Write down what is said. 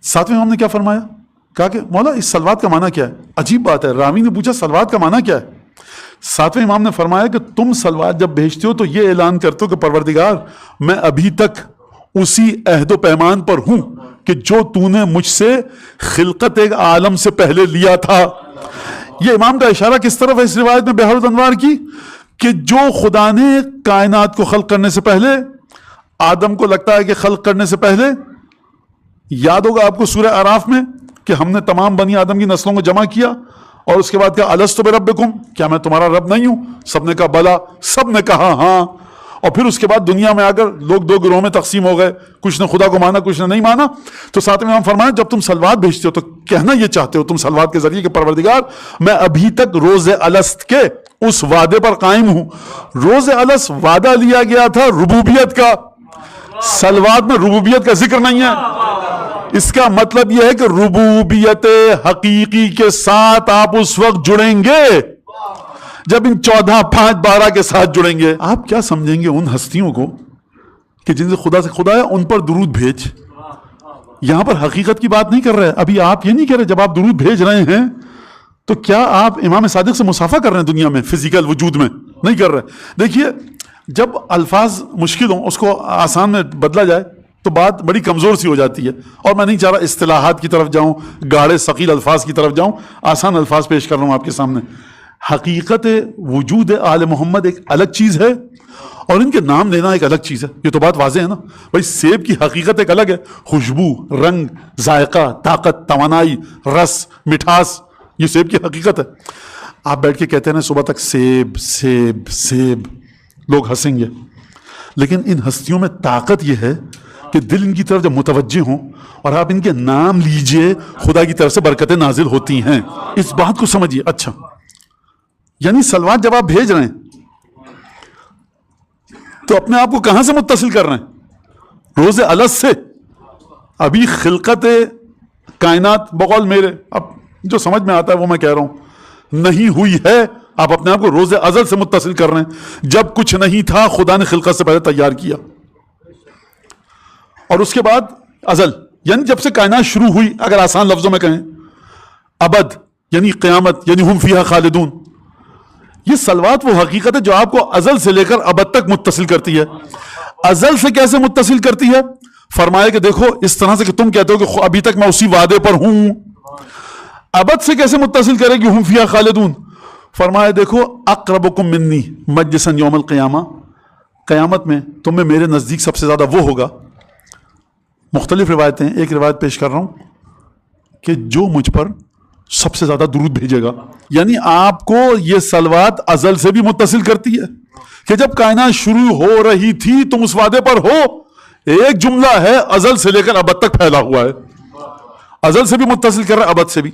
ساتویں امام نے کیا فرمایا؟ کہا کہ مولا اس صلوات کا معنی کیا ہے؟ عجیب بات ہے، راوی نے پوچھا صلوات کا معنی کیا ہے؟ ساتویں امام نے فرمایا کہ تم صلوات جب بھیجتے ہو تو یہ اعلان کرتے ہو کہ پروردگار میں ابھی تک اسی عہد و پیمان پر ہوں کہ جو تو نے مجھ سے خلقت ایک عالم سے پہلے لیا تھا۔ یہ امام کا اشارہ کس طرف ہے اس روایت میں بحر الانوار کی؟ کہ جو خدا نے کائنات کو خلق کرنے سے پہلے، آدم کو لگتا ہے کہ خلق کرنے سے پہلے، یاد ہوگا آپ کو سورہ اعراف میں کہ ہم نے تمام بنی آدم کی نسلوں کو جمع کیا اور اس کے بعد کہا الستو بربکم، کیا میں تمہارا رب نہیں ہوں؟ سب نے کہا بلا، سب نے کہا ہاں۔ اور پھر اس کے بعد دنیا میں آ کر لوگ دو گروہوں میں تقسیم ہو گئے، کچھ نے خدا کو مانا، کچھ نے نہیں مانا۔ تو ساتھ میں ہم فرمایا جب تم صلوات بھیجتے ہو تو کہنا یہ چاہتے ہو تم صلوات کے ذریعے کہ پروردگار میں ابھی تک روز الست کے اس وعدے پر قائم ہوں۔ روز الست وعدہ لیا گیا تھا ربوبیت کا، صلوات میں ربوبیت کا ذکر نہیں ہے۔ اس کا مطلب یہ ہے کہ ربوبیت حقیقی کے ساتھ آپ اس وقت جڑیں گے جب ان 14 5 12 کے ساتھ جڑیں گے۔ آپ کیا سمجھیں گے ان ہستیوں کو کہ جن سے خدا ہے ان پر درود بھیج؟ یہاں پر حقیقت کی بات نہیں کر رہے۔ ابھی آپ یہ نہیں کہہ رہے جب آپ درود بھیج رہے ہیں تو کیا آپ امام صادق سے مصافحہ کر رہے ہیں دنیا میں فزیکل وجود میں؟ نہیں کر رہے۔ دیکھیے جب الفاظ مشکل ہوں اس کو آسان میں بدلا جائے تو بات بڑی کمزور سی ہو جاتی ہے، اور میں نہیں چاہ رہا اصطلاحات کی طرف جاؤں، گاڑے ثقیل الفاظ کی طرف جاؤں، آسان الفاظ پیش کر رہا ہوں آپ کے سامنے۔ حقیقت وجود آل محمد ایک الگ چیز ہے اور ان کے نام لینا ایک الگ چیز ہے، یہ تو بات واضح ہے نا بھائی۔ سیب کی حقیقت ایک الگ ہے، خوشبو، رنگ، ذائقہ، طاقت، توانائی، رس، مٹھاس، یہ سیب کی حقیقت ہے۔ آپ بیٹھ کے کہتے ہیں صبح تک سیب سیب سیب، لوگ ہنسیں گے، لیکن ان ہستیوں میں طاقت یہ ہے کہ دل ان کی طرف جب متوجہ ہوں اور آپ ان کے نام لیجئے خدا کی طرف سے برکتیں نازل ہوتی ہیں۔ اس بات کو سمجھیے۔ اچھا، یعنی صلوات جب آپ بھیج رہے ہیں تو اپنے آپ کو کہاں سے متصل کر رہے ہیں؟ روز الست سے۔ ابھی خلقت کائنات بقول میرے، اب جو سمجھ میں آتا ہے وہ میں کہہ رہا ہوں، نہیں ہوئی ہے، آپ اپنے آپ کو روز ازل سے متصل کر رہے ہیں۔ جب کچھ نہیں تھا خدا نے خلقت سے پہلے تیار کیا، اور اس کے بعد ازل یعنی جب سے کائنات شروع ہوئی، اگر آسان لفظوں میں کہیں، ابد یعنی قیامت یعنی ہم فیہا خالدون۔ یہ صلوات وہ حقیقت ہے جو آپ کو ازل سے لے کر ابد تک متصل کرتی ہے۔ ازل سے کیسے متصل کرتی ہے؟ فرمایا کہ دیکھو اس طرح سے کہ تم کہتے ہو کہ ابھی تک میں اسی وعدے پر ہوں۔ ابد سے کیسے متصل کرے گی؟ ہم فیہا خالدون۔ فرمایا دیکھو اقربکم منی مجلسا یوم القیامہ، قیامت میں تم میں میرے نزدیک سب سے زیادہ وہ ہوگا، مختلف روایتیں، ایک روایت پیش کر رہا ہوں کہ جو مجھ پر سب سے زیادہ درود بھیجے گا۔ یعنی آپ کو یہ صلوات ازل سے بھی متصل کرتی ہے کہ جب کائنات شروع ہو رہی تھی تم اس وعدے پر ہو۔ ایک جملہ ہے ازل سے لے کر ابد تک پھیلا ہوا ہے، ازل سے بھی متصل کر رہا ہے، ابد سے بھی۔